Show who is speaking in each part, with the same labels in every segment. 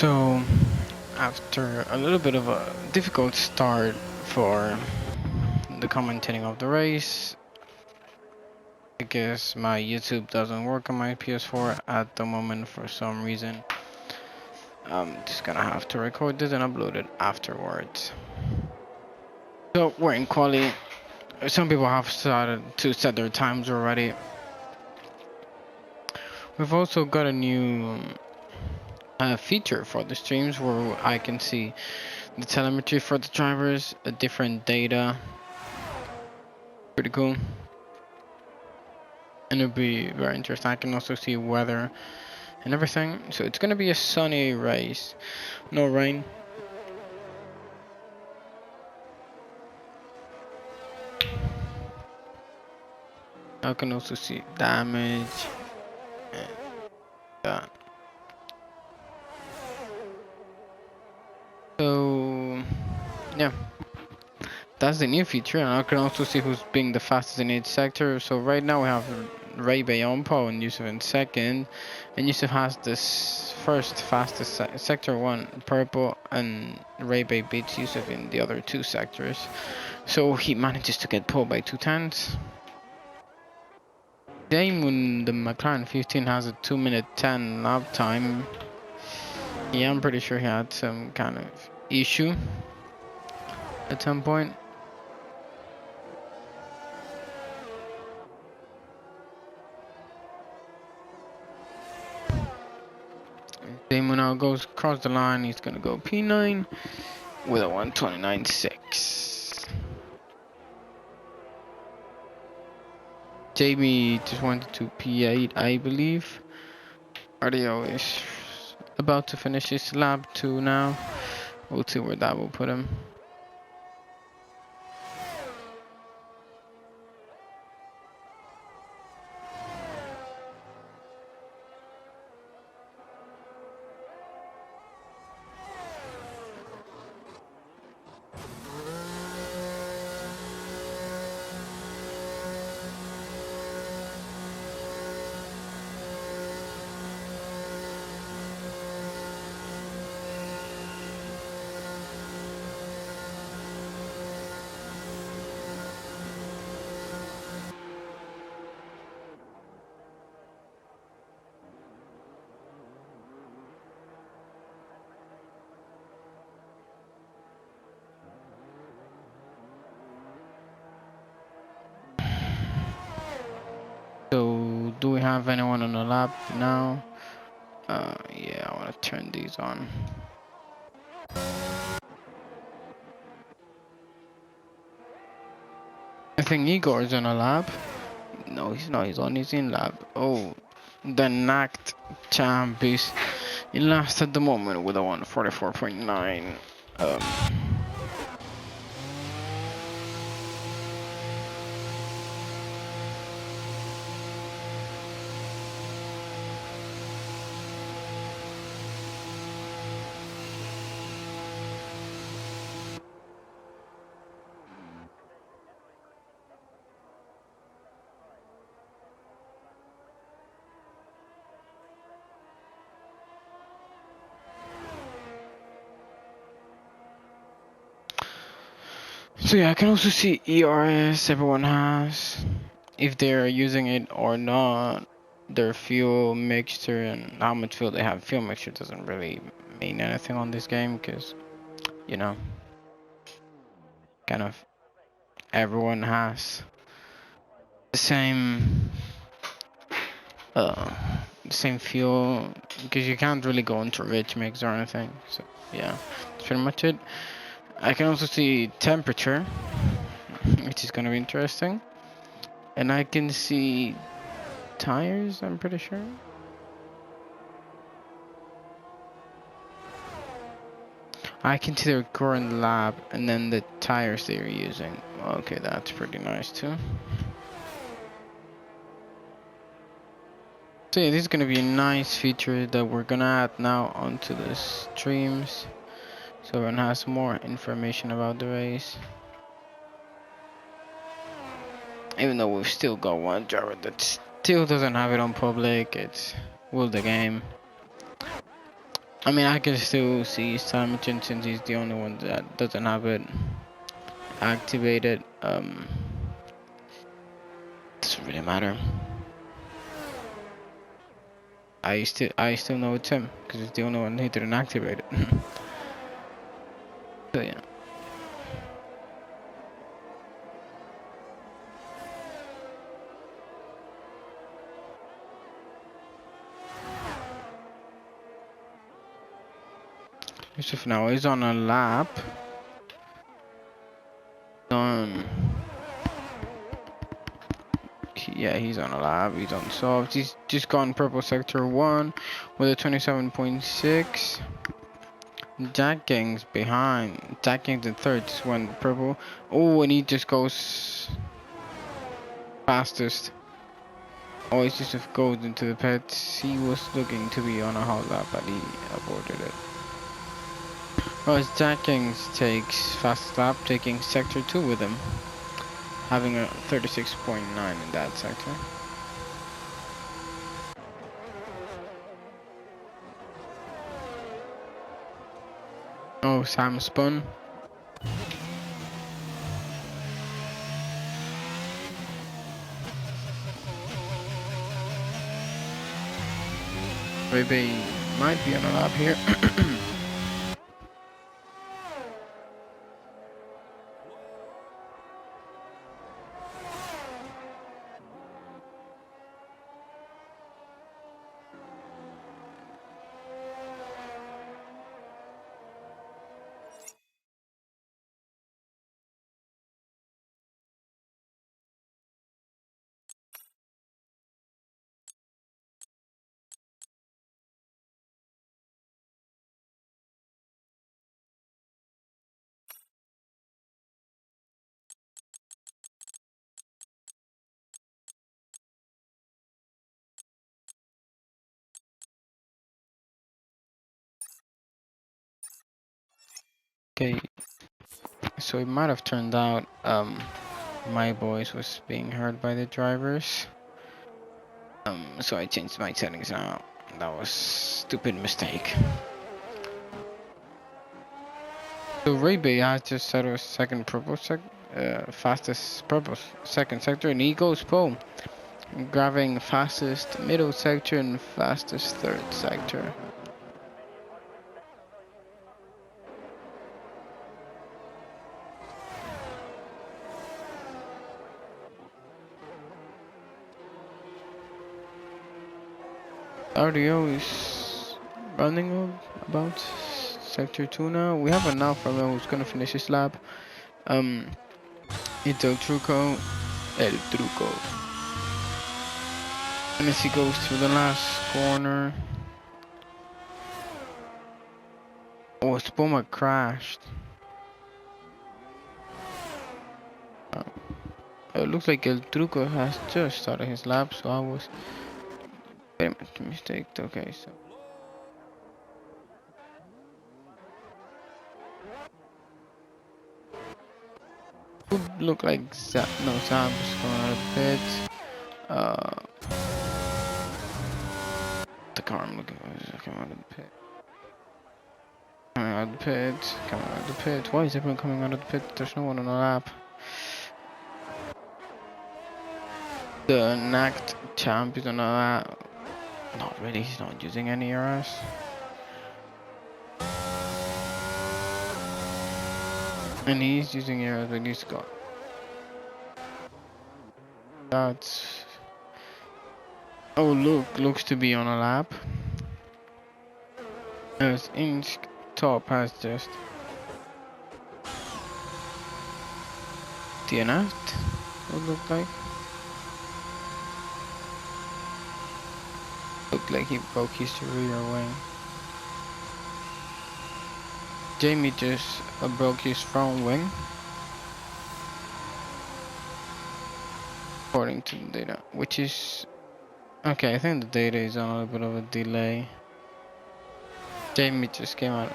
Speaker 1: So, after a little bit of a difficult start for the commentating of the race, I guess my YouTube doesn't work on my PS4 at the moment for some reason. I'm just gonna have to record this and upload it afterwards. So, we're in quali. Some people have started to set their times already. We've also got a new feature for the streams where I can see the telemetry for the drivers, a different data. Pretty cool. And it'll be very interesting. I can also see weather and everything. So it's gonna be a sunny race, no rain. I can also see damage and that. So yeah, that's the new feature, and I can also see who's being the fastest in each sector. So right now we have Ray Bay on pole and Yusuf in second, and Yusuf has this first fastest sector 1 purple, and Ray Bay beats Yusuf in the other 2 sectors. So he manages to get pole by 2/10. Damon, the McLaren 15, has a 2-minute 10 lap time. Yeah, I'm pretty sure he had some kind of issue at some point. Damon now goes across the line. He's gonna go P9 with a 1:29.6. Jamie just went to P8, I believe. RDO is about to finish his lap 2 now. We'll see where that will put him. So, do we have anyone on the lap now? Yeah, I want to turn these on. I think Igor's on a lap. No, he's not. He's on his in lap. Oh, the knocked champ is in last at the moment with a 1:44.9. So yeah, I can also see ERS everyone has, if they're using it or not, their fuel mixture and how much fuel they have. Fuel mixture doesn't really mean anything on this game because, you know, kind of everyone has the same fuel, because you can't really go into rich mix or anything. So yeah, that's pretty much it. I can also see temperature, which is gonna be interesting, and I can see tires, I'm pretty sure. I can see their current lap and then the tires they're using. Okay, that's pretty nice too. So yeah, this is gonna be a nice feature that we're gonna add now onto the streams, so everyone has more information about the race. Even though we've still got one driver that still doesn't have it on public, it's will the game. I mean, I can still see Simon since he's the only one that doesn't have it activated. Doesn't really matter. I still know it's him because it's the only one he didn't activate it. So yeah. Yusuf now is on a lap. Yeah, he's on a lap. He's on soft. He's just gone purple sector 1 with a 27.6. Jack Gang's behind. Jack Gang's in third. Just went purple. Oh, and he just goes fastest. Oh, he just goes into the pits. He was looking to be on a hot lap, but he aborted it. Whereas Jack Gang's takes fastest lap, taking sector 2 with him, having a 36.9 in that sector. Oh, Sam spun. Maybe might be on a lap here. Okay, so it might have turned out my voice was being heard by the drivers. So I changed my settings now. That was stupid mistake. So Ray Bay has just settled second purple fastest purple second sector, and he goes pole, grabbing fastest middle sector and fastest third sector. RDO is running about sector 2 now. We have an Alfa Romeo who's gonna finish his lap. It's El Truco. And as he goes through the last corner. Oh, SietseBouma crashed. It looks like El Truco has just started his lap, so I was very much mistaken. Okay, so. Look like Sam was going out of the pits. The car I'm looking for is coming out of the pit. Coming out of the pit. Coming out of the pit. Why is everyone coming out of the pit? There's no one on the lap. The Nact champ is on the lap. Not really, he's not using any RS. And he's using RS, but he's got. That's. Oh, looks to be on a lap. As Inch top has just DNF'd, it looked like. Looked like he broke his rear wing. Jamie just broke his front wing. According to the data, which is okay. I think the data is on a little bit of a delay. Jamie just came out.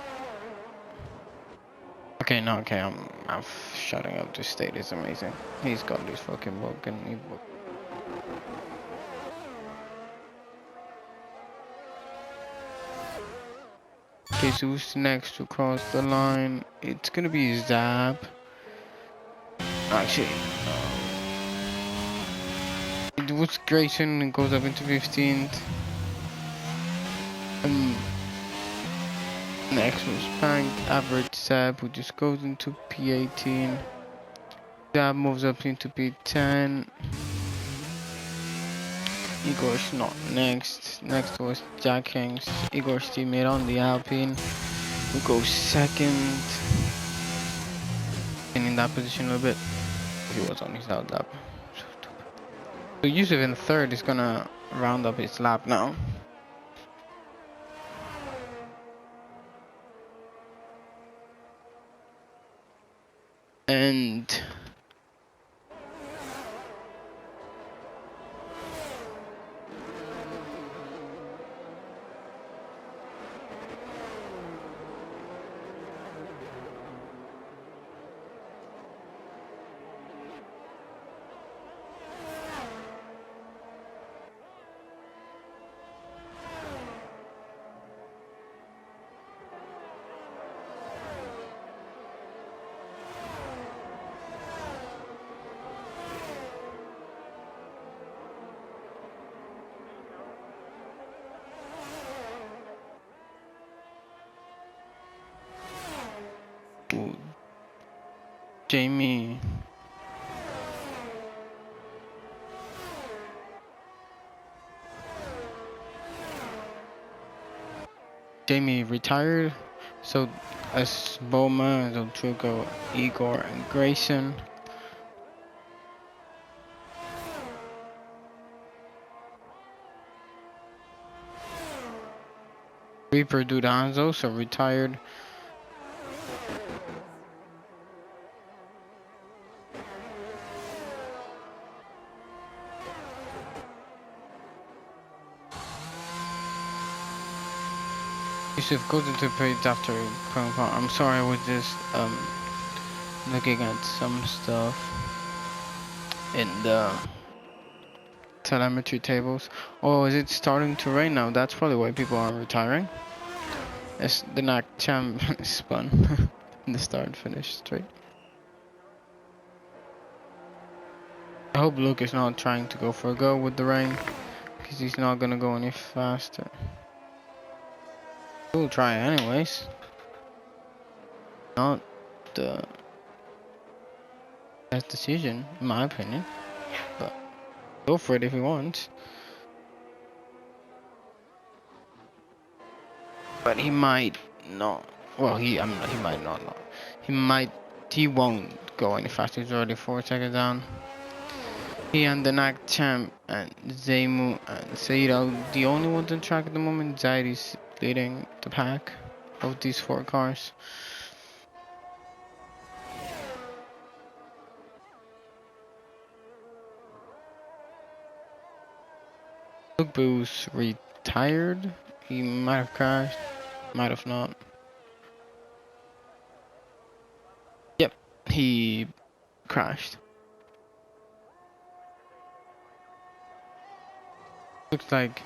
Speaker 1: Okay, no, okay, I'm shutting up. This state is amazing. He's got this fucking book and ebook. Okay, so who's next to cross the line? It's gonna be Zab. Actually, it was Grayson and goes up into 15th. Next was Pank, average Zab, who just goes into P18. Zab moves up into P10. Igor's not next. Next was Jack Hanks, Igor's teammate on the Alpine, who goes second. And in that position a little bit. He was on his out lap. So Yusuf in third is gonna round up his lap now. And Jamie retired, so SietseBouma, Zoltruko, Igor, and Grayson. ReaperDude83 also retired. Yusuf goes into page after I'm sorry, I was just looking at some stuff in the telemetry tables. Oh, is it starting to rain now? That's probably why people are retiring. As the NAC champ spun in the start and finish straight. I hope Luke is not trying to go for a go with the rain, because he's not gonna go any faster. We'll try anyways. Not the best decision, in my opinion, but go for it if he wants. But he might not. Well, he might not. He won't go any faster. He's already 4 seconds down. He and the NAC champ and Zaimu and Said are the only ones on track at the moment. Zaid is leading the pack of these 4 cars. Luke Boo's retired. He might have crashed, might have not. Yep, he crashed. Looks like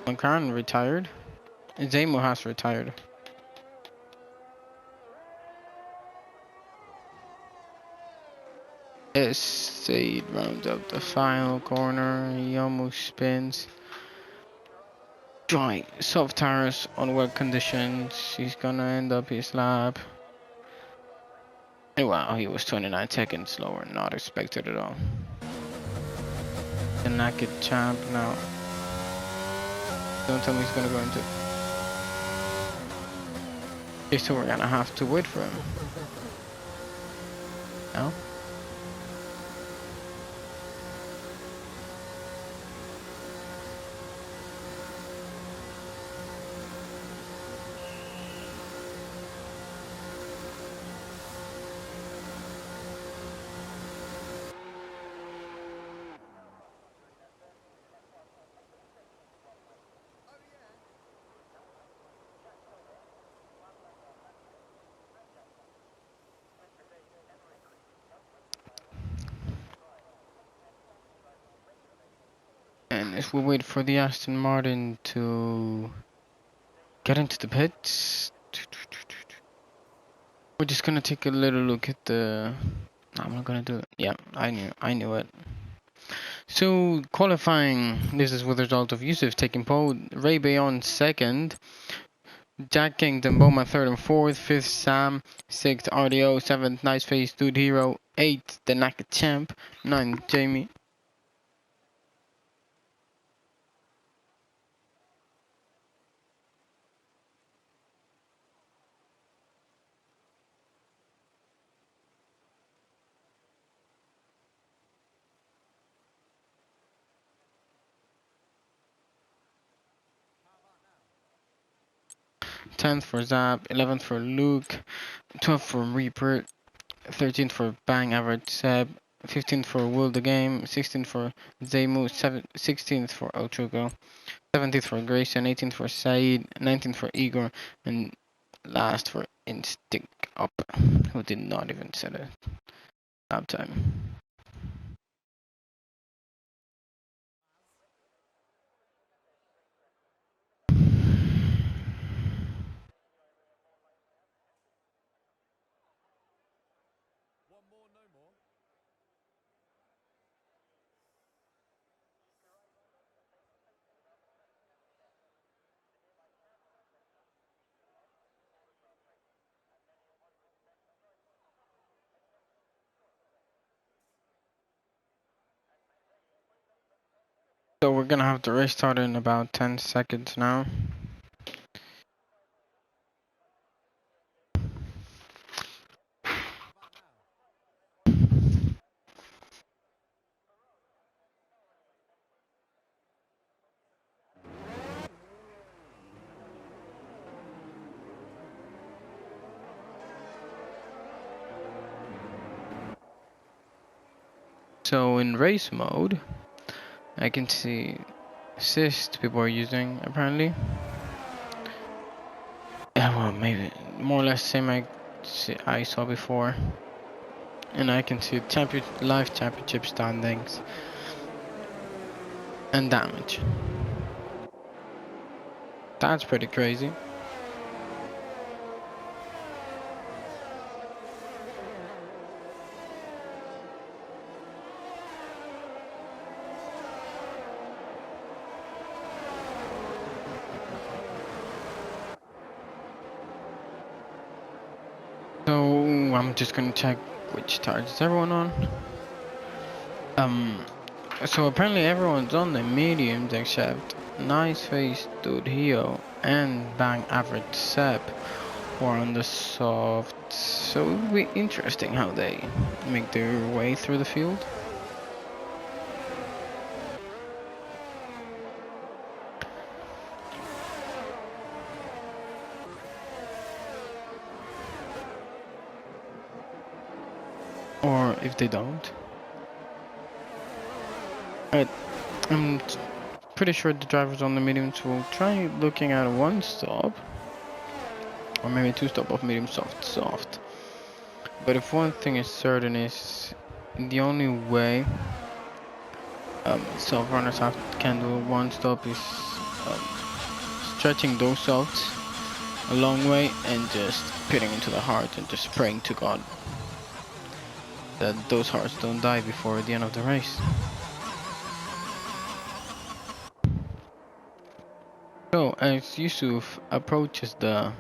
Speaker 1: McLaren retired. Zaimu has retired. Said rounds up the final corner. He almost spins. Dry, soft tires on wet conditions. He's gonna end up his lap. And wow, he was 29 seconds slower. Not expected at all. The naked champ now. Don't tell me he's gonna go into. Okay, so we're gonna have to wait for him. No? And if we wait for the Aston Martin to get into the pits. We're just gonna take a little look at the. No, I'm not gonna do it. Yeah, I knew it. So qualifying, this is with the result of Yusuf taking pole, Ray Bayon second, Jack Kingdom, Bowman third and fourth, fifth Sam, sixth RDO, seventh Nice Face Dude Hero, eighth the Naka Champ, ninth Jamie. 10th for Zap, 11th for Luke, 12th for Reaper, 13th for Bang Average Seb, 15th for Will the Game, 16th for Zaymu, 16th for Otrugo, 17th for Grayson, 18th for Saeed, 19th for Igor, and last for Instinct Up, who did not even set a lap time. So we're gonna have the race start in about 10 seconds now. So in race mode, I can see assist people are using apparently. Yeah, well, maybe more or less same I saw before. And I can see live championship standings and damage. That's pretty crazy. So I'm just gonna check which tires is everyone on. So apparently everyone's on the mediums except Nice Face Dude Hio and Bang Average Seb or on the soft. So it would be interesting how they make their way through the field. Or if they don't. I'm pretty sure the drivers on the mediums will try looking at one stop. Or maybe two stop of medium soft. But if one thing is certain is the only way soft runners can do one stop is stretching those softs a long way and just pitting into the hard and just praying to God that those hearts don't die before the end of the race. So as Yusuf approaches the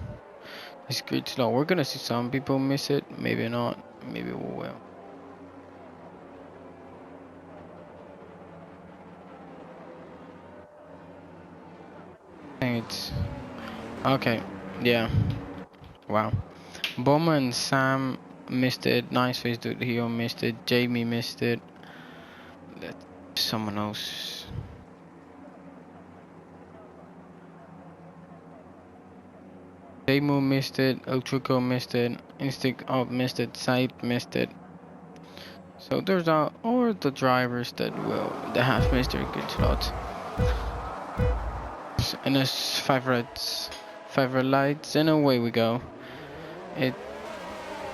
Speaker 1: grid slow, we're gonna see some people miss it, maybe not, maybe we will. I think it's okay, yeah, wow. Boma and Sam missed it, Nice Face Dude Hero missed it, Jamie missed it. Let someone else. Demo missed it, Ultrico missed it, Instinct Up missed it, Sight missed it. So there's or the drivers that have missed their good slots. And there's 5 red lights, and away we go.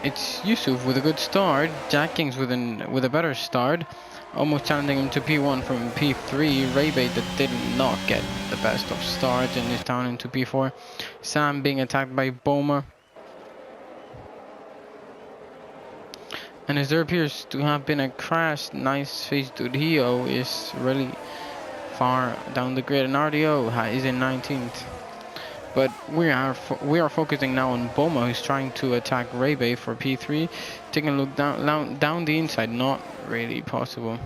Speaker 1: It's Yusuf with a good start, Jack Kings with a better start, almost challenging him to P1 from P3. Rebay that did not get the best of start and is down into P4. Sam being attacked by Bouma. And as there appears to have been a crash, Nice Face Dudio is really far down the grid, and RDO is in 19th. But we are focusing now on Bouma, who's trying to attack Rebay for P3. Taking a look down the inside, not really possible.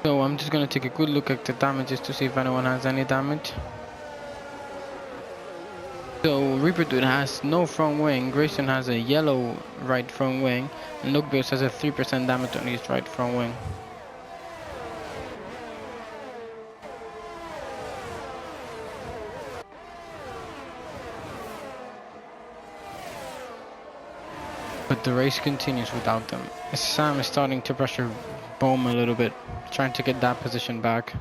Speaker 1: So I'm just gonna take a good look at the damages to see if anyone has any damage. So ReaperDude has no front wing, Grayson has a yellow right front wing, and Lookbears has a 3% damage on his right front wing. But the race continues without them. Sam is starting to pressure Bouma a little bit, trying to get that position back.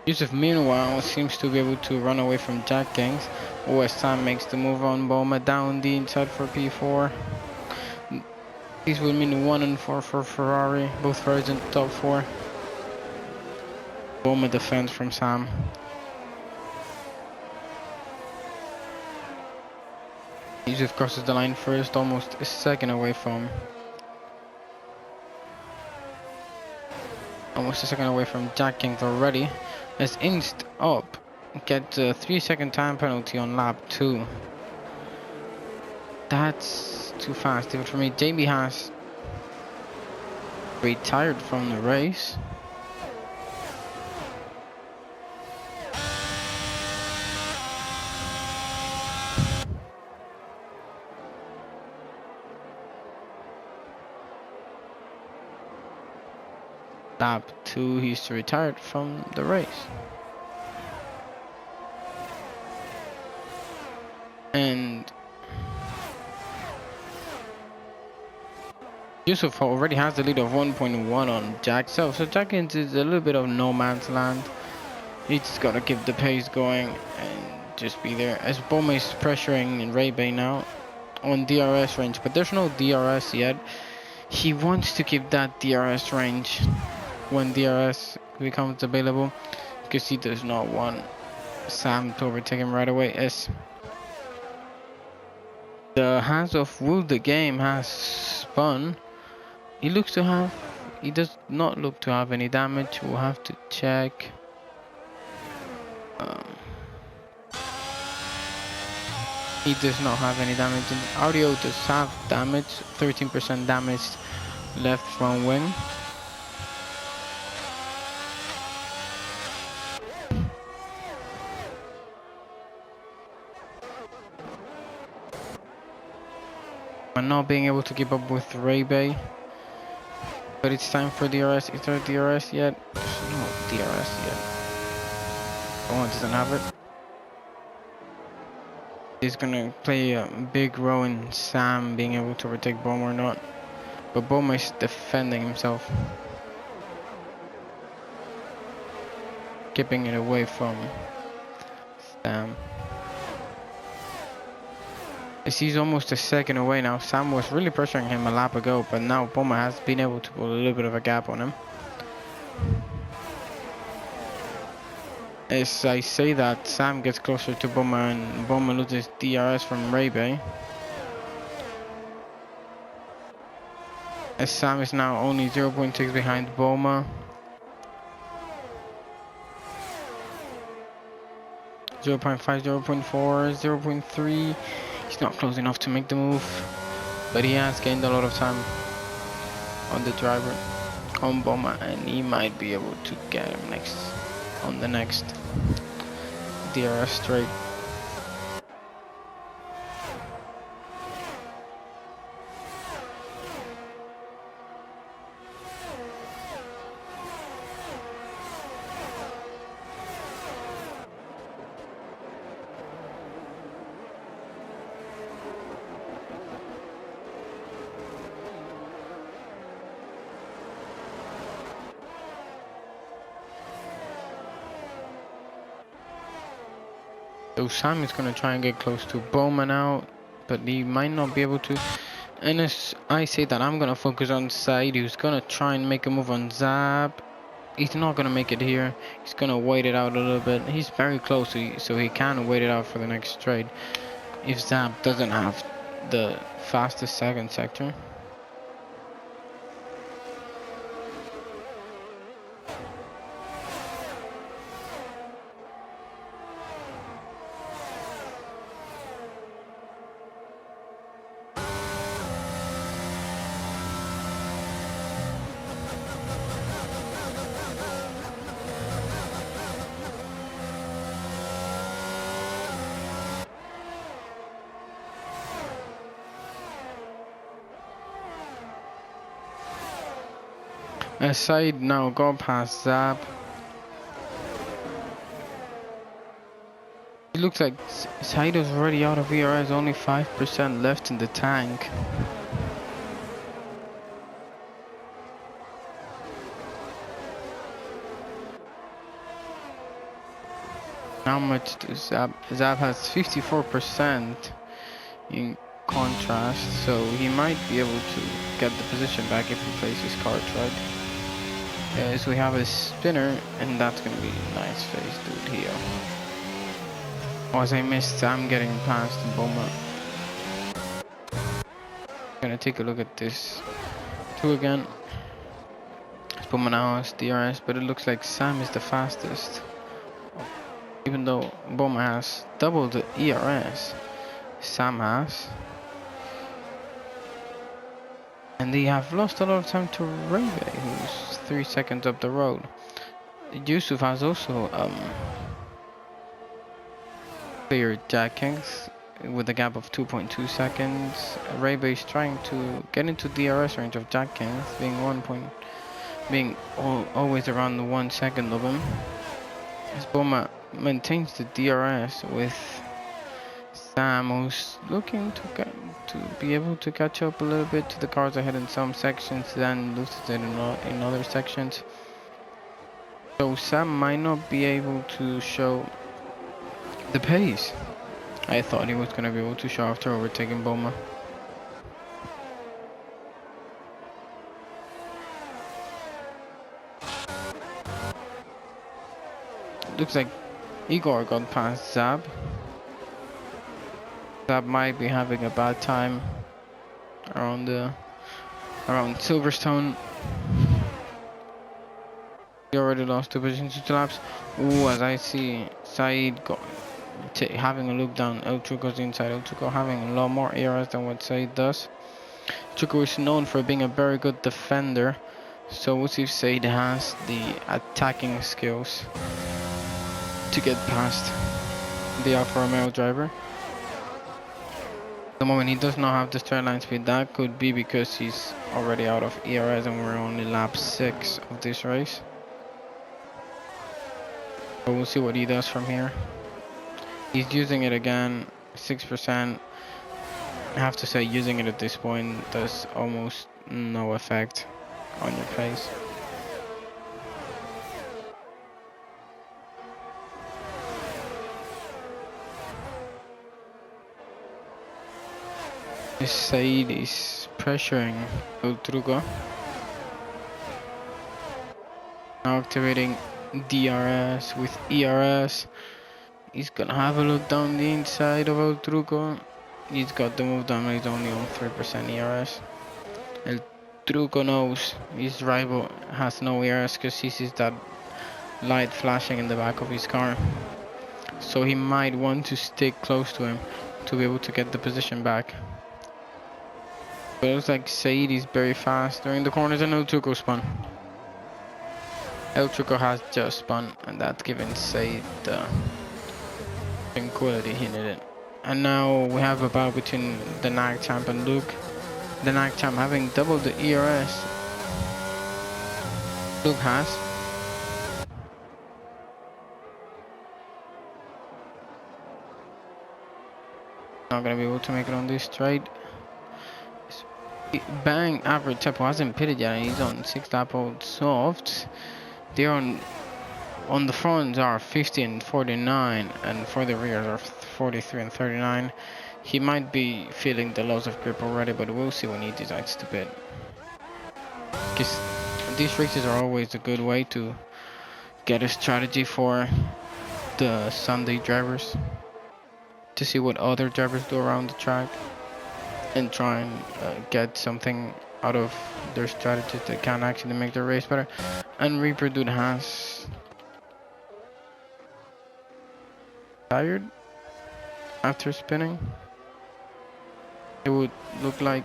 Speaker 1: Yusuf meanwhile seems to be able to run away from Jack Kings, or Sam makes the move on Bouma down the inside for P4. These will mean 1 and 4 for Ferrari, both Ferraris in the top 4. Bouma defends from Sam. Yusuf crosses the line first, almost a second away from Jack Kings already. As Inst up gets a 3-second time penalty on lap 2. That's too fast even for me. Jamie has retired from the race. Lap 2, he's retired from the race. And Yusuf already has the lead of 1.1 on Jack. So Jack is a little bit of no man's land. He's just gotta keep the pace going and just be there. As Bouma is pressuring Rebay now on DRS range, but there's no DRS yet. He wants to keep that DRS range when DRS becomes available, because he does not want Sam to overtake him right away. As the hands of Will the Game has spun, he does not look to have any damage. We'll have to check. He does not have any damage, and Audio does have damage, 13% damage left front wing. And not being able to keep up with Rebay. But it's time for DRS. Is there DRS yet? There's no DRS yet. Bouma doesn't have it. He's gonna play a big role in Sam being able to overtake Bouma or not. But Bouma is defending himself. Keeping it away from Sam. He's almost a second away now. Sam was really pressuring him a lap ago, but now Bouma has been able to put a little bit of a gap on him. As I say that, Sam gets closer to Bouma and Bouma loses DRS from Rebay. As Sam is now only 0.6 behind Bouma. 0.5, 0.4, 0.3. He's not close enough to make the move, but he has gained a lot of time on the driver, on Bouma, and he might be able to get him on the next DRS straight. So Sam is going to try and get close to Bouma now but he might not be able to. And as I say that, I'm gonna focus on Said, who's gonna try and make a move on Zab. He's not gonna make it here. He's gonna wait it out a little bit. He's very close, so he can wait it out for the next straight. If Zab doesn't have the fastest second sector. Said now go past Zab. It looks like Said is already out of ERS, only 5% left in the tank. How much does Zab? Zab has 54% in contrast, so he might be able to get the position back if he plays his cards right. So we have a spinner, and that's gonna be a nice face dude here. Oh, as I missed, I'm getting past Bouma. Gonna take a look at this two again. Bouma now has DRS, but it looks like Sam is the fastest. Even though Bouma has double the ERS, Sam has. And they have lost a lot of time to Rebe, who's 3 seconds up the road. Yusuf has also cleared Jack Kings with a gap of 2.2 seconds. Rebe is trying to get into DRS range of Jack Kings, being always around the 1 second of him. As Bouma maintains the DRS with Sam, who's looking to be able to catch up a little bit to the cars ahead in some sections, then loses it in other sections. So Sam might not be able to show the pace I thought he was going to be able to show after overtaking Bouma. Looks like Igor got past Zab. Zab might be having a bad time around Silverstone. He already lost 2 positions to 2 laps. Ooh, as I see Said having a look down El Truco's inside. El Truco having a lot more ERS than what Said does. Truco is known for being a very good defender, so we'll see if Said has the attacking skills to get past the Alfa Romeo driver. At the moment he does not have the straight line speed. That could be because he's already out of ERS and we're only lap 6 of this race. But we'll see what he does from here. He's using it again, 6%. I have to say using it at this point does almost no effect on your pace. Said is pressuring El Truco. Now activating DRS with ERS. He's gonna have a look down the inside of El Truco. He's got the move down, he's only on 3% ERS. El Truco knows his rival has no ERS because he sees that light flashing in the back of his car. So he might want to stick close to him to be able to get the position back. But it looks like Said is very fast during the corners and El Truco spun. El Truco has just spun and that's given Said the tranquility he needed. And now we have a battle between the NAG champ and Luke. The NAG champ having double the ERS. Luke has. Not gonna be able to make it on this straight. Bang, average tempo hasn't pitted yet and he's on 6 lap old softs. They're on the fronts are 50 and 49 and for the rears are 43 and 39. He might be feeling the loss of grip already, but we'll see when he decides to pit. Because these races are always a good way to get a strategy for the Sunday drivers, to see what other drivers do around the track and try and get something out of their strategies that can actually make their race better. And ReaperDude has tired after spinning, it would look like.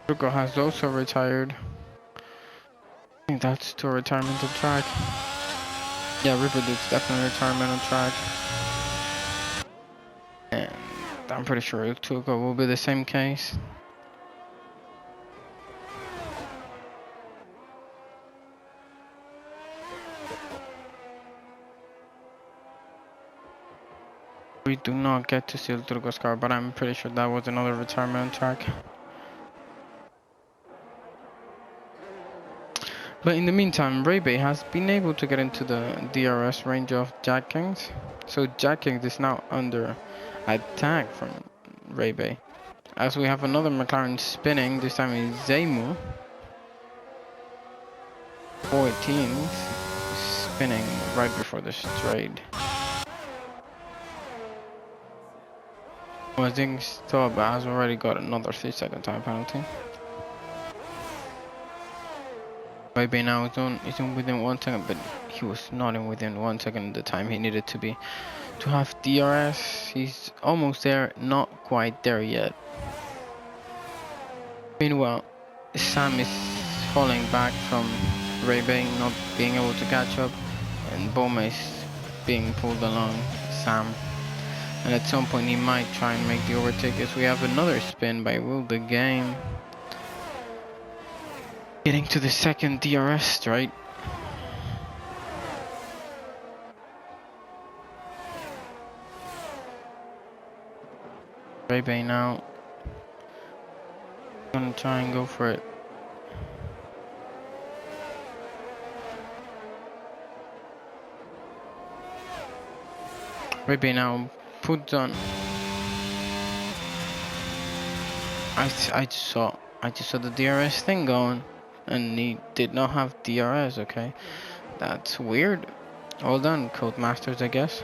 Speaker 1: Turco has also retired. I think that's to a retirement track. Yeah, ReaperDude's definitely retirement track. And I'm pretty sure Turco will be the same case. We do not get to see Turco's car, but I'm pretty sure that was another retirement track. But in the meantime, Ray has been able to get into the DRS range of Jack Kings. So Jack Kings is now under attack from Ray. As we have another McLaren spinning, this time is Zemu. 14 spinning right before the straight. Wazing stop has already got another 3-second time penalty. Maybe now is in within 1 second, but he was not in within 1 second the time he needed to be to have DRS. He's almost there, not quite there yet. Meanwhile, Sam is falling back from Ray not being able to catch up, and Bouma is being pulled along Sam. And at some point he might try and make the overtake, as we have another spin by Will the Game. Getting to the second DRS straight. Ray now. Gonna try and go for it. Ray now puts on. I just saw the DRS thing going, and he did not have DRS. Okay, that's weird. Well done, Codemasters, I guess.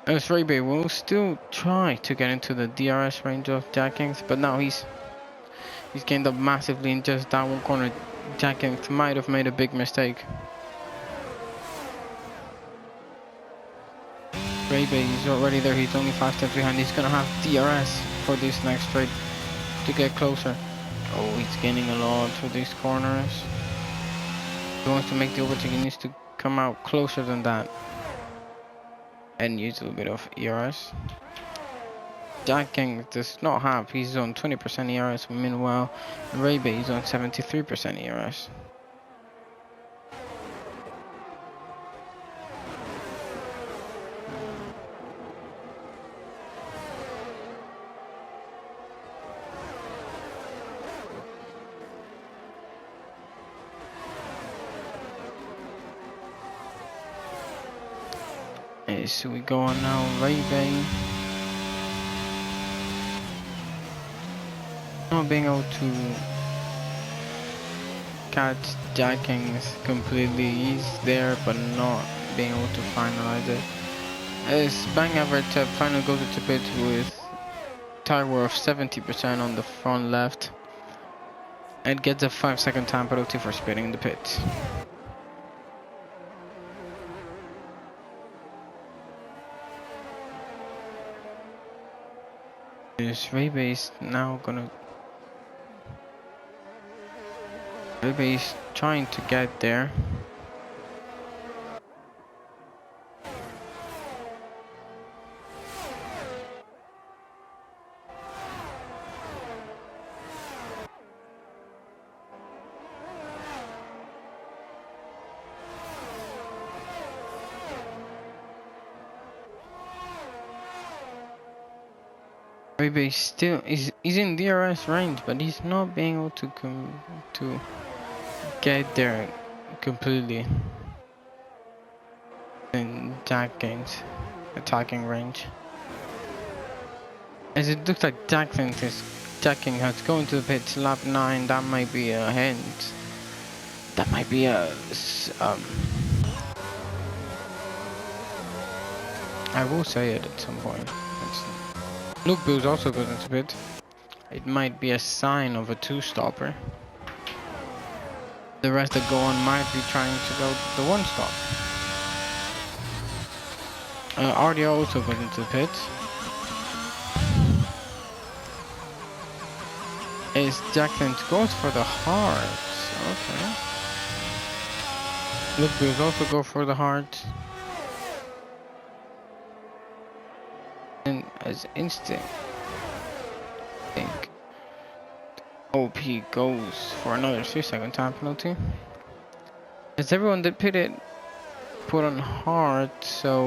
Speaker 1: As Ray will still try to get into the DRS range of Jack Kings, but now he's gained up massively in just that one corner. Jack Kings might have made a big mistake. Ray is already there. He's only 5 steps behind. He's gonna have DRS for this next straight to get closer. Oh, he's gaining a lot for these corners. If he wants to make the overtake, he needs to come out closer than that and use a little bit of ERS. Jack King does not have, he's on 20% ERS, meanwhile Ray is on 73% ERS. So we go on now, Ray not being able to catch Jack Kings completely. He's there but not being able to finalize it. As Bang Everett finally goes to pit with tire wear of 70% on the front left and gets a 5-second time penalty for spinning in the pit. Ray is now gonna. Ray is trying to get there. Ray still is in DRS range, but he's not being able to come to get there completely in attacking range. As it looks like Jacking has going to the pits lap 9. That might be a hint. That might be a I will say it at some point. Luke Booz also goes into pit. It might be a sign of a two-stopper. The rest that go on might be trying to go the one-stop. RDR also goes into the pit. Is Jacqueline goes for the hearts. Okay. Luke Booz also go for the heart. And as instinct, I think OP goes for another 3-second time penalty. As everyone that pitted put on hard, so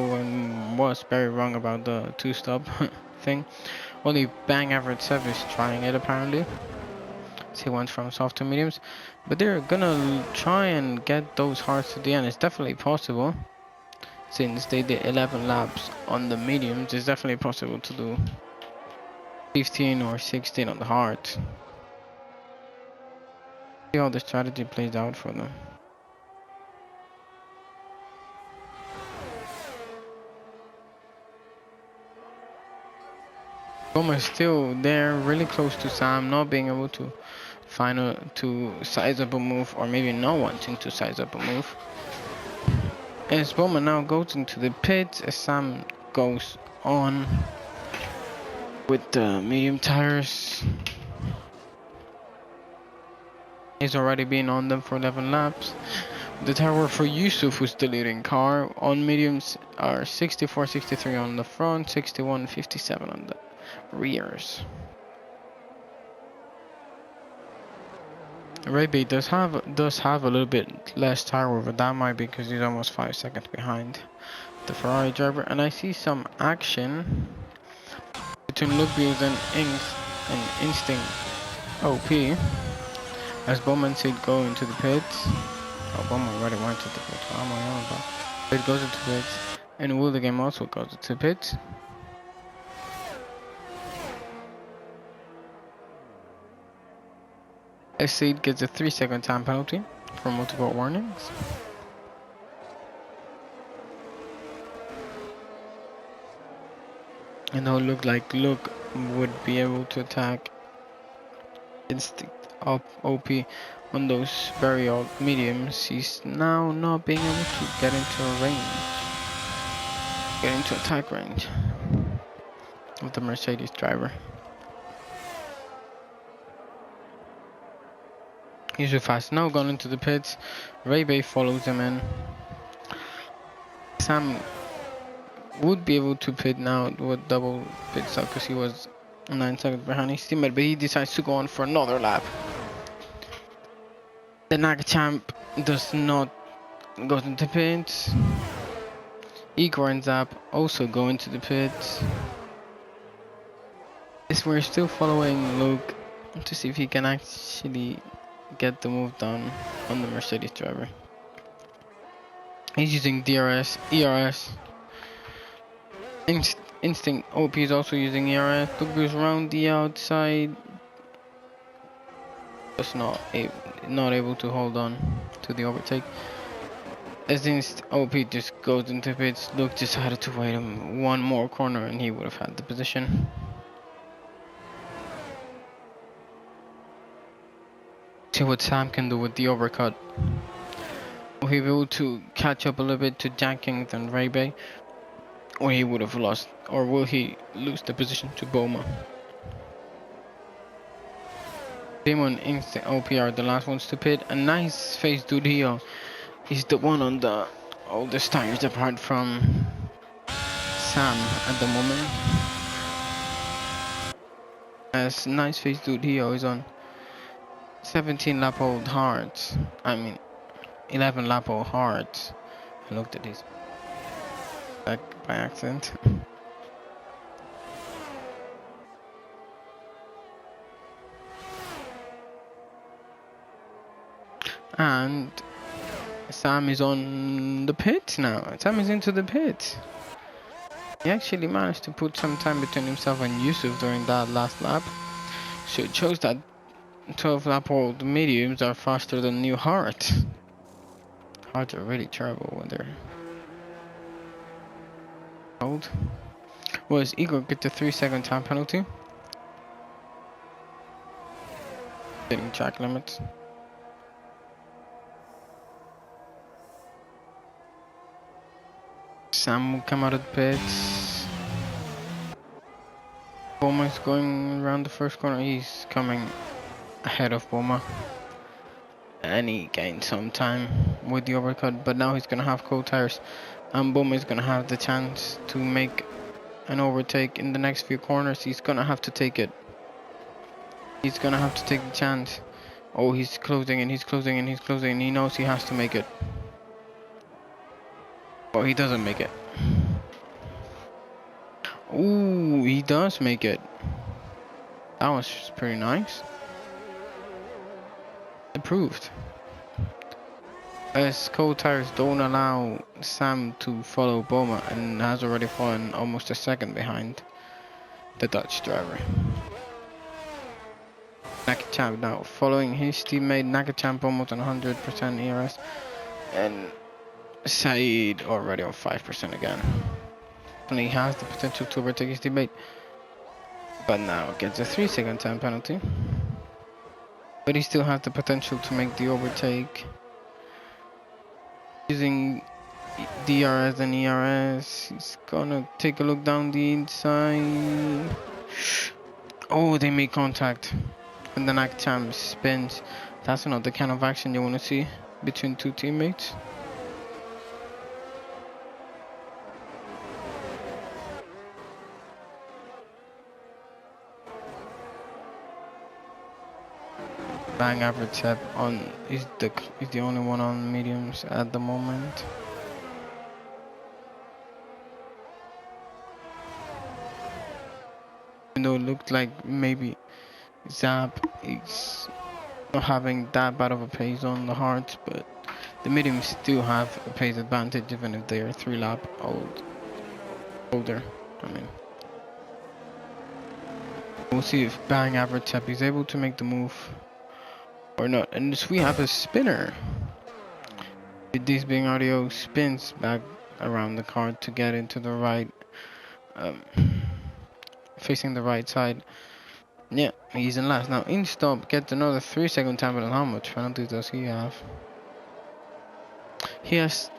Speaker 1: was very wrong about the two-stop thing. Only Bang Average 7 is trying it apparently. So he went from soft to mediums, but they're gonna try and get those hards to the end. It's definitely possible. Since they did 11 laps on the mediums, it's definitely possible to do 15 or 16 on the hard. See how the strategy plays out for them. Bouma is still there, really close to Sam, not being able to to size up a move, or maybe not wanting to size up a move. As Bouma now goes into the pits, as Sam goes on with the medium tires. He's already been on them for 11 laps. The tire for Yusuf, who's the leading car on mediums, are 64-63 on the front, 61-57 on the rears. Ray does have a little bit less tire wear, but that might be because he's almost 5 seconds behind the Ferrari driver. And I see some action between Luke Booz and Instinct OP as Bouma and Sid go into the pits. Oh, Bouma already went to the pits. What am I on about? Sid goes into pits, and Will the Game also goes into pits. Seed gets a 3-second time penalty for multiple warnings. And now look like Luke would be able to attack Instinct OP on those very old mediums. He's now not being able to get into a range, get into attack range of the Mercedes driver. Yusuf has now gone into the pits. Ray follows him in. Sam would be able to pit now with double pit stop because he was 9 seconds behind his teammate, but he decides to go on for another lap. The Nagachamp does not go into pits. Igor and Zap also go into the pits. Yes, we're still following Luke to see if he can actually get the move done on the Mercedes driver. He's using DRS, ERS. Instinct OP is also using ERS. Luke goes around the outside. Just not able to hold on to the overtake. As Instinct OP just goes into pits, Luke decided to wait him one more corner and he would have had the position. See what Sam can do with the overcut. Will he be able to catch up a little bit to Jacking and Ray, or he would have lost, or will he lose the position to Bouma? Demon Instinct OP are the last ones to pit. A nice face Dudio is the one on the oldest tires apart from Sam at the moment. As nice face Dudio is on 17 lap old hearts. 11 lap old hearts. I looked at his back by accident. And Sam is on the pit now. Sam is into the pit. He actually managed to put some time between himself and Yusuf during that last lap. So it shows that 12 lap old mediums are faster than new hards. Hards are really terrible when they're old. Was Igor get the 3-second time penalty? Hitting track limits. Sam will come out of the pits. Bouma is going around the first corner. He's coming ahead of Bouma. And he gained some time with the overcut, but now he's gonna have cold tires. And Bouma is gonna have the chance to make an overtake in the next few corners. He's gonna have to take it. He's gonna have to take the chance. Oh, he's closing and he's closing and he's closing, and he knows he has to make it. Oh, he doesn't make it. Ooh, he does make it. That was pretty nice. Improved. As cold tires don't allow Sam to follow Bouma, and has already fallen almost a second behind the Dutch driver. Nakachamp now following his teammate. Nakachamp almost on 100% ERS, and Saeed already on 5% again. And he has the potential to overtake his teammate, but now gets a 3-second time penalty. But he still has the potential to make the overtake. Using DRS and ERS, he's gonna take a look down the inside. Oh, they make contact. And the Nakachamp spins. That's not the kind of action you want to see between two teammates. Bang average step on is the only one on mediums at the moment. Even though it looked like maybe Zap is not having that bad of a pace on the hards, but the mediums still have a pace advantage even if they are 3 lap older. I mean, we'll see if Bang average step is able to make the move or not. And we have a spinner. With this being audio, spins back around the car to get into the right, facing the right side. Yeah, he's in last. Now in stop gets another 3-second time, but how much penalty does he have? He has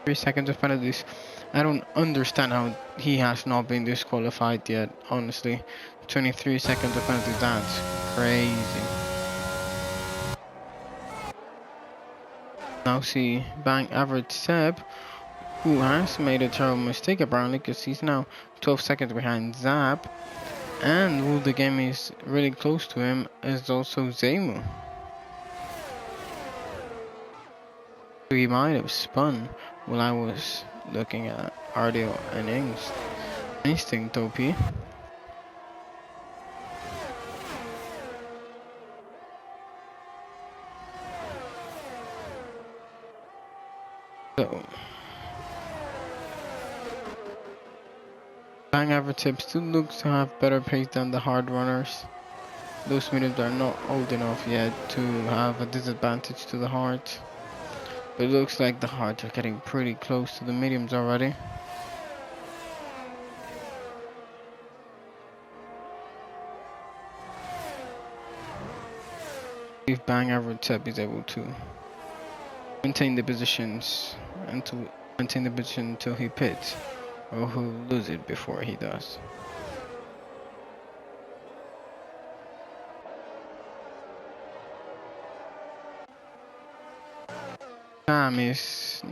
Speaker 1: 3 seconds of penalties. I don't understand how he has not been disqualified yet, honestly. 23 seconds of penalties, that's crazy. Now see Bang average Seb, who has made a terrible mistake apparently, because he's now 12 seconds behind Zap. And who the game is really close to him is also Zemu. So he might have spun while I was looking at RDO and Instinct OP. So Bang average tip still looks to have better pace than the hard runners. Those mediums are not old enough yet to have a disadvantage to the hards. But it looks like the hards are getting pretty close to the mediums already. If Bang average tip is able to maintain the positions and to maintain the position until he pits, or he'll lose it before he does. Sam is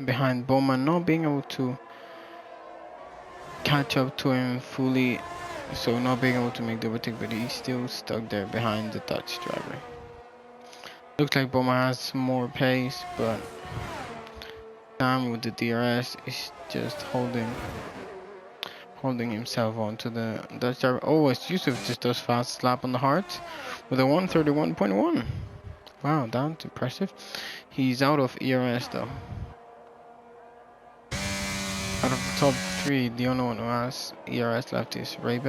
Speaker 1: behind Bouma, not being able to catch up to him fully, so not being able to make the overtake, but he's still stuck there behind the Dutch driver. Looks like Bouma has more pace, but Sam with the DRS is just holding holding himself onto the Dutch driver. Oh, as Yusuf just does fast slap on the heart with a 131.1. Wow, that's impressive. He's out of ERS though. Out of the top 3, the only one who has ERS left is Ray.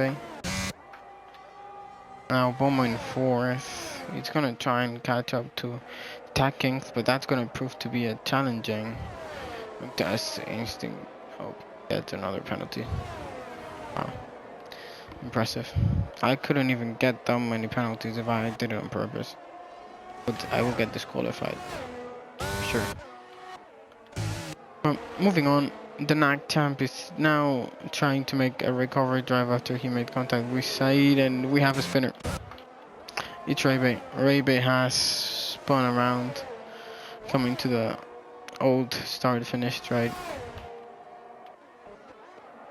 Speaker 1: Now Bouma in 4th. He's gonna try and catch up to Tag Kings, but that's gonna prove to be a challenging. That's instinct. Oh, that's another penalty. Wow, impressive. I couldn't even get that many penalties if I did it on purpose. But I will get disqualified. Sure. Moving on, the NAC champ is now trying to make a recovery drive after he made contact with Said, and we have a spinner. It's Ray. Ray has spun around, coming to the old start finish straight.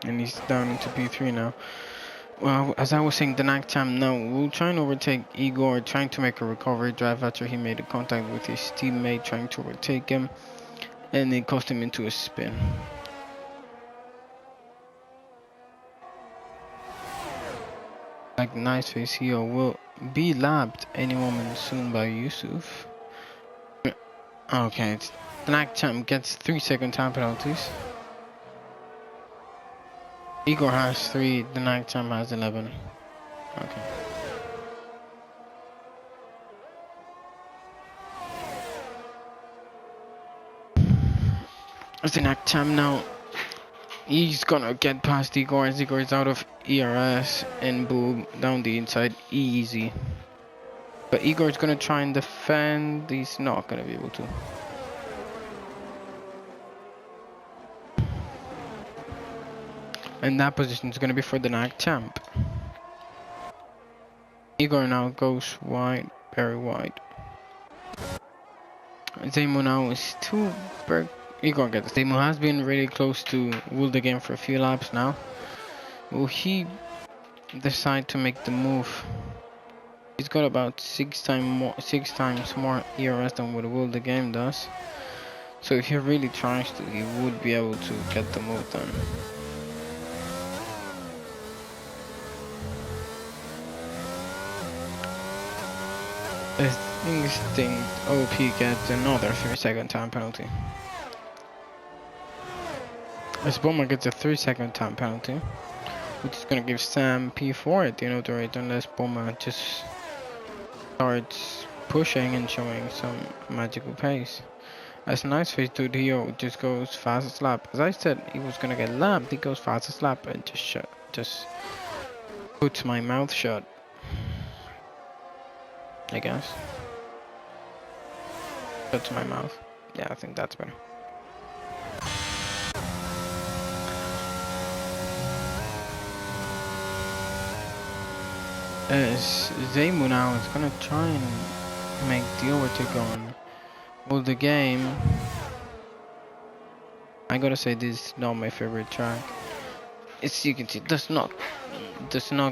Speaker 1: And he's down into P3 now. Well, as I was saying, the NAC champ now will try and overtake Igor, trying to make a recovery drive after he made a contact with his teammate, trying to overtake him. And it cost him into a spin. Like nice face here will be lapped any moment soon by Yusuf. Okay, the NAC champ gets 3-second time penalties. Igor has 3, the NAC champ has 11. Okay. As the NAC champ now, he's gonna get past Igor as Igor is out of ERS, and boom, down the inside, easy. But Igor's gonna try and defend, he's not gonna be able to. And that position is gonna be for the NAC champ. Igor now goes wide, very wide. Zemo now is too Igor gets it. Zemo has been really close to rule the game for a few laps now. Will he decide to make the move? He's got about 6 times more ERS than what Will the game does. So if he really tries to, he would be able to get the move done. Instinct OP gets another 3-second time penalty. SietseBouma gets a 3-second time penalty, which is gonna give Sam P4 at the end of the race unless Bouma just starts pushing and showing some magical pace. As nice face dude here just goes fastest lap. As I said, he was gonna get lapped. He goes fastest lap and just puts my mouth shut, I guess. Shut my mouth. Yeah, I think that's better. As Zemo now is gonna try and make the overtake on Will the game. I gotta say, this is not my favorite track. It's, you can see, does not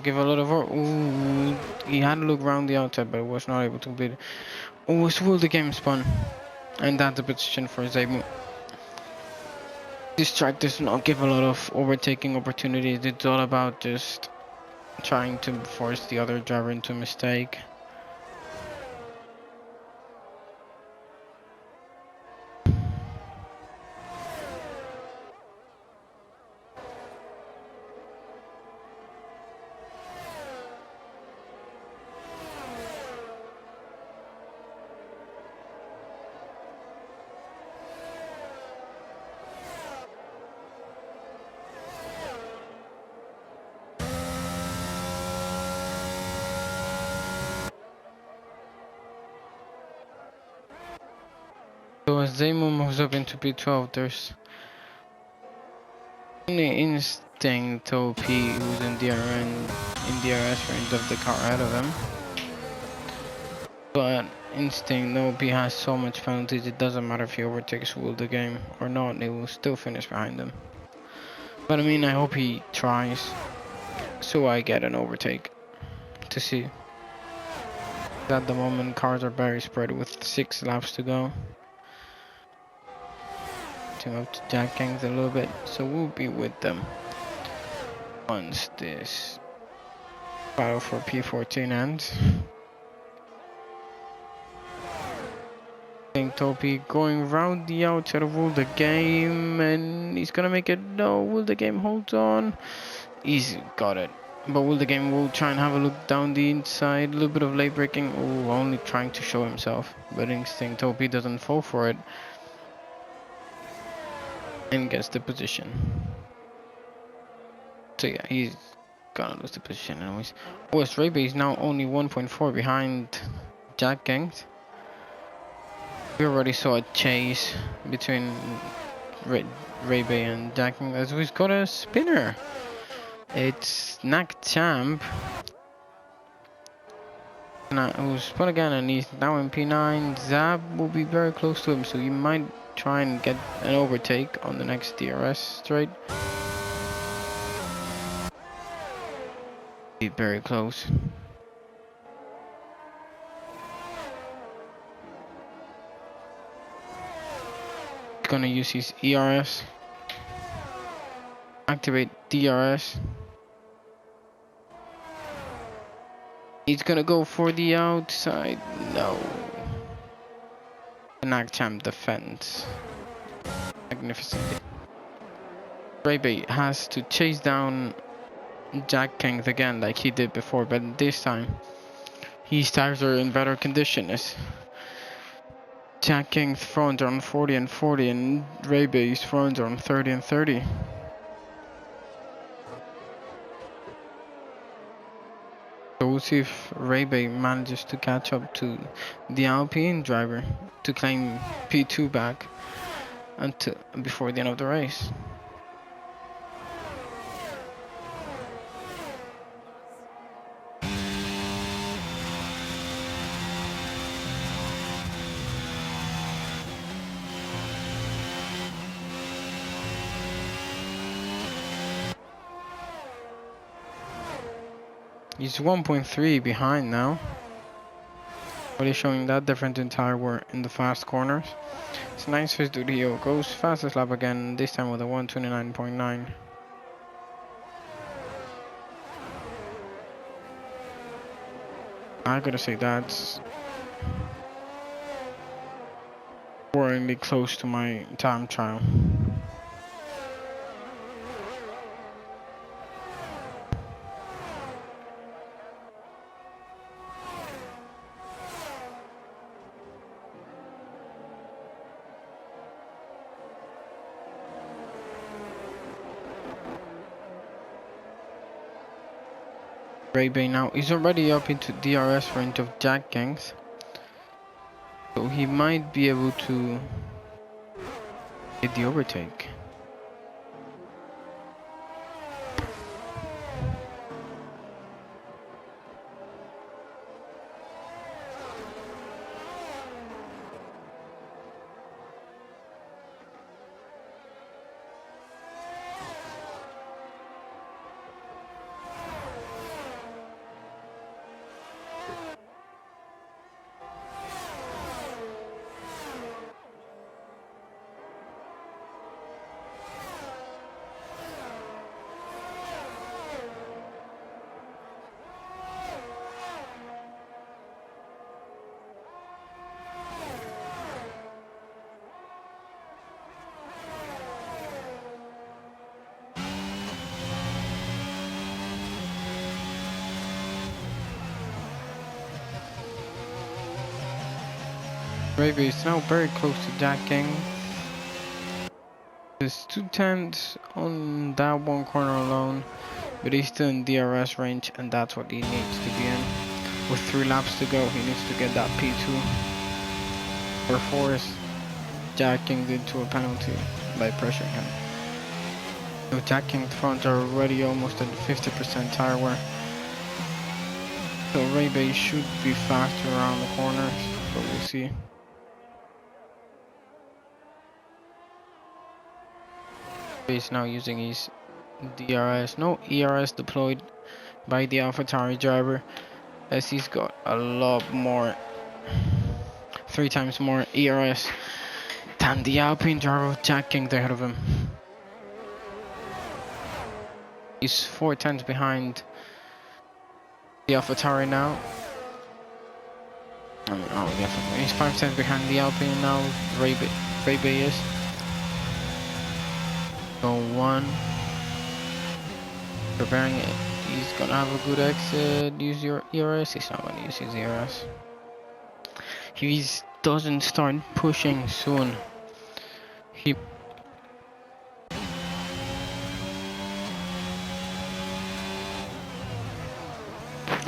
Speaker 1: give a lot of work. Ooh, he had to look around the outside, but was not able to beat it. Oh, it's Will the game spun, and that's a position for Zemo. This track does not give a lot of overtaking opportunities. It's all about just trying to force the other driver into a mistake. So as Zemo moves up into P12, there's only Instinct OP who's in DRS range of the car ahead of him. But Instinct OP has so much penalties, it doesn't matter if he overtakes Will the game or not, he will still finish behind him. But I mean, I hope he tries, so I get an overtake to see. At the moment, cars are very spread with 6 laps to go. Up to Jack Gangs a little bit, so we'll be with them. once this battle for P14 ends. Topi going around the outside of Will the Game, and he's gonna make it. No, Will the Game holds on. He's got it. But Will the Game will try and have a look down the inside. A little bit of late braking. Oh, only trying to show himself. But Instinct Topi doesn't fall for it. And gets the position. So yeah, he's gonna lose the position anyways. West Raby is now only 1.4 behind Jack Gangs. We already saw a chase between Raby and Jack Gangs as we've got a spinner. It's Knack Champ. Who's spun again and he's now in P9. Zab will be very close to him, so he might try and get an overtake on the next DRS straight. Be very close. He's gonna use his ERS. Activate DRS. He's gonna go for the outside. No. The Knack Champ defends magnificently. Raby has to chase down Jack Kings again like he did before, but this time his tires are in better condition as Jack King's fronts are on 40 and 40 and Raby's fronts are on 30 and 30. So we'll see if Raby manages to catch up to the Alpine driver to claim P2 back until before the end of the race. He's 1.3 behind now. But he's showing that difference in tire in the fast corners. It's nice for Studio. Goes fastest lap again, this time with a 129.9. I gotta say that's worryingly close to my time trial. Raby now is already up into DRS range of Jack Gangs, so he might be able to get the overtake. Raby is now very close to Jack King. There's 2/10 on that one corner alone, but he's still in DRS range and that's what he needs to be in. With 3 laps to go, he needs to get that P2 or force Jack King into a penalty by pressuring him. So Jack King's front are already almost at 50% tire wear. So Raby should be faster around the corners, but we'll see. He's now using his DRS, no ERS deployed by the AlphaTauri driver, as he's got a lot more, 3 times more ERS than the Alpine driver Jack King ahead of him. He's 4 tenths behind the AlphaTauri now. Oh, yeah, he's 5 tenths behind the Alpine now. Ray Bay is. Go 1. Preparing it. He's gonna have a good exit. Use your ERS. He's not gonna use his ERS. If he doesn't start pushing soon, he.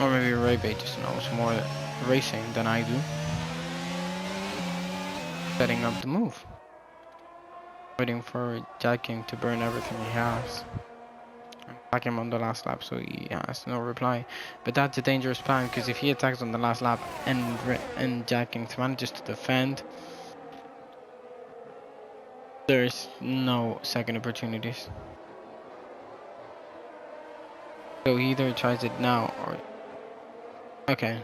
Speaker 1: Or maybe Ray Bay just knows more racing than I do. Setting up the move. Waiting for Jacking to burn everything he has. Attack him on the last lap so he has no reply. But that's a dangerous plan, because if he attacks on the last lap and Jacking manages to defend, there's no second opportunities. So he either tries it now or... Okay.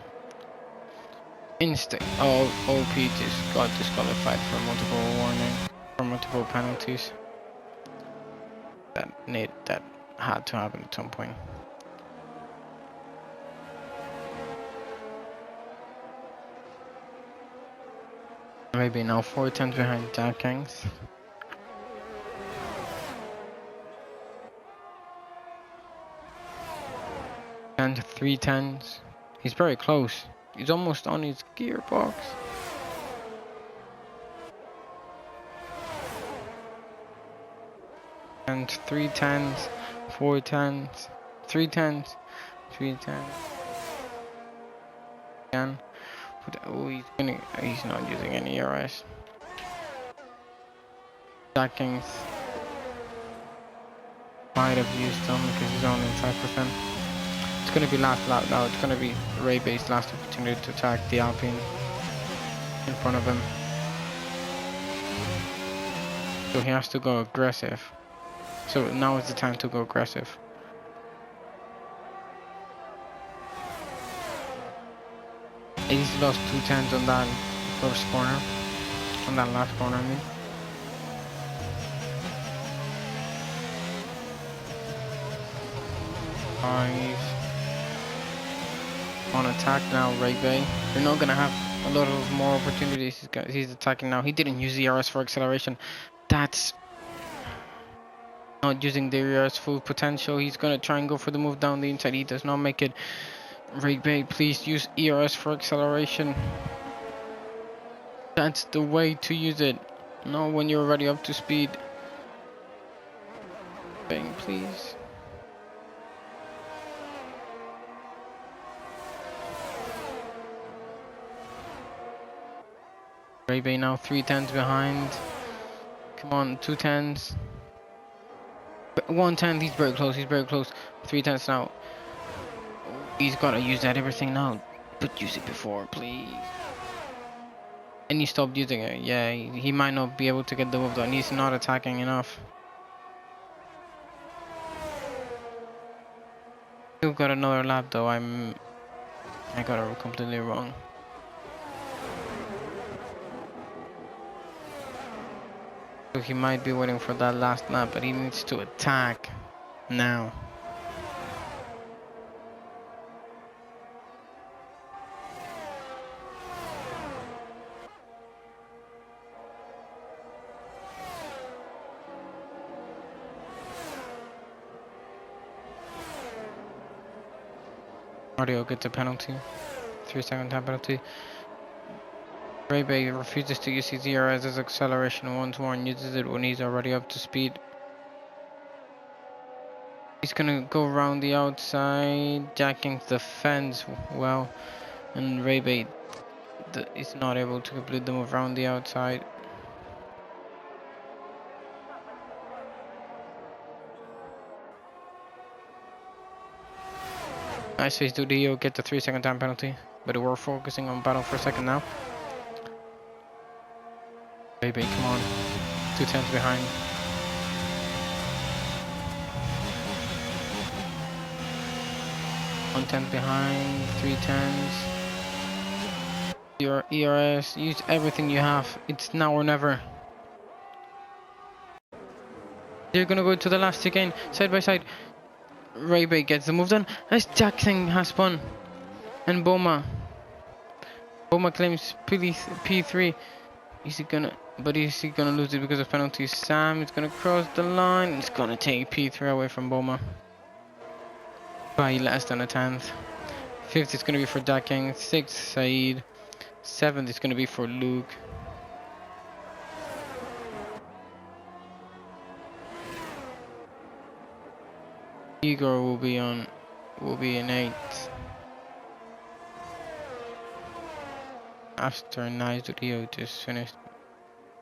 Speaker 1: Instinct. Oh, OP just got disqualified for multiple warning, for multiple penalties. That had to happen at some point. Maybe now 4 tenths behind Jackings. And 3 tenths. He's very close. He's almost on his gearbox. And 3 tenths, 4 tenths, 3 tenths, 3 tenths. Again. But, oh, he's not using any ERS. Jackings might have used them because he's only 5%. It's going to be last lap now. It's going to be Ray Bay's last opportunity to attack the Alpine in front of him. So he has to go aggressive. So now is the time to go aggressive. He's lost 2 tenths on that first corner. On that last corner, I mean. On attack now, Ray Bay. You're not gonna have a lot of more opportunities. He's attacking now. He didn't use the ERS for acceleration. That's not using the ERS full potential. He's gonna try and go for the move down the inside. He does not make it. Ray Bay, please use ERS for acceleration. That's the way to use it. No, when you're already up to speed. Bang, please. Ray Bay now 3 tenths behind. Come on, 2 tenths. 1 tenth, he's very close, 3 tenths now. He's gotta use that everything now. But use it before, please. And he stopped using it. Yeah, he might not be able to get the move done. He's not attacking enough. Still got another lap though. I got it completely wrong. So he might be waiting for that last lap, but he needs to attack now. Audio gets a penalty. 3-second time penalty. Ray Bay refuses to use his ERS as acceleration once more and uses it when he's already up to speed. He's gonna go around the outside, jacking the fence well, and Ray Bay is not able to complete the move around the outside. Nice face to Dio, get the 3-second time penalty, but we're focusing on battle for a second now. Ray Bay, come on, 2 tenths behind. One tenth behind, 3 tenths. Your ERS, use everything you have. It's now or never. They're gonna go to the last again, side by side. Ray gets the move done as Jackson has spun. And Bouma claims P3. Is he gonna lose it because of penalties? Sam is gonna cross the line. It's gonna take P3 away from Bouma by less than a tenth. Fifth is gonna be for Daking. Sixth, Saeed. Seventh is gonna be for Luke. Igor will be in eighth. After Nice Rio just finished.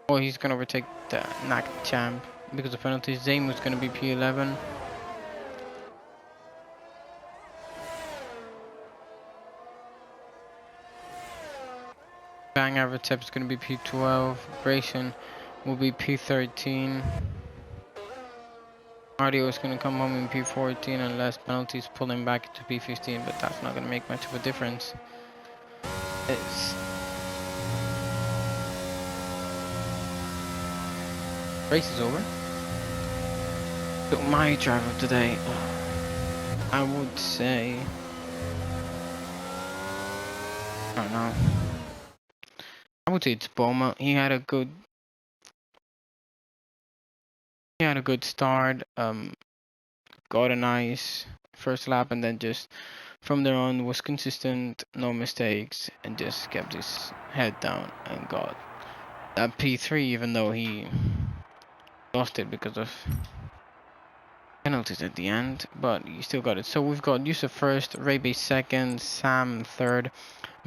Speaker 1: Oh, he's gonna overtake the NAC champ because of penalties. Zayn is gonna be P11. Bang Avertep is gonna be P12. Grayson will be P13. Mario is gonna come home in P14 unless penalties pull him back to P15, but that's not gonna make much of a difference. Race is over. So my drive of today, I would say, I don't know. I would say it's Bouma. He had a good start. Got a nice first lap, and then just from there on was consistent, no mistakes, and just kept his head down and got that P3, even though he lost it because of penalties at the end, but you still got it. So we've got Yusuf first, Ray second, Sam third,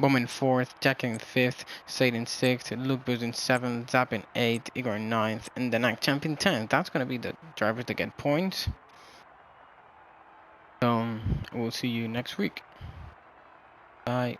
Speaker 1: Bouma in fourth, Jack in fifth, Said in sixth, Luke Booz in seventh, Zap in eighth, Igor in ninth, and the NAC champ in 10th. That's gonna be the drivers that get points. So we'll see you next week. Bye.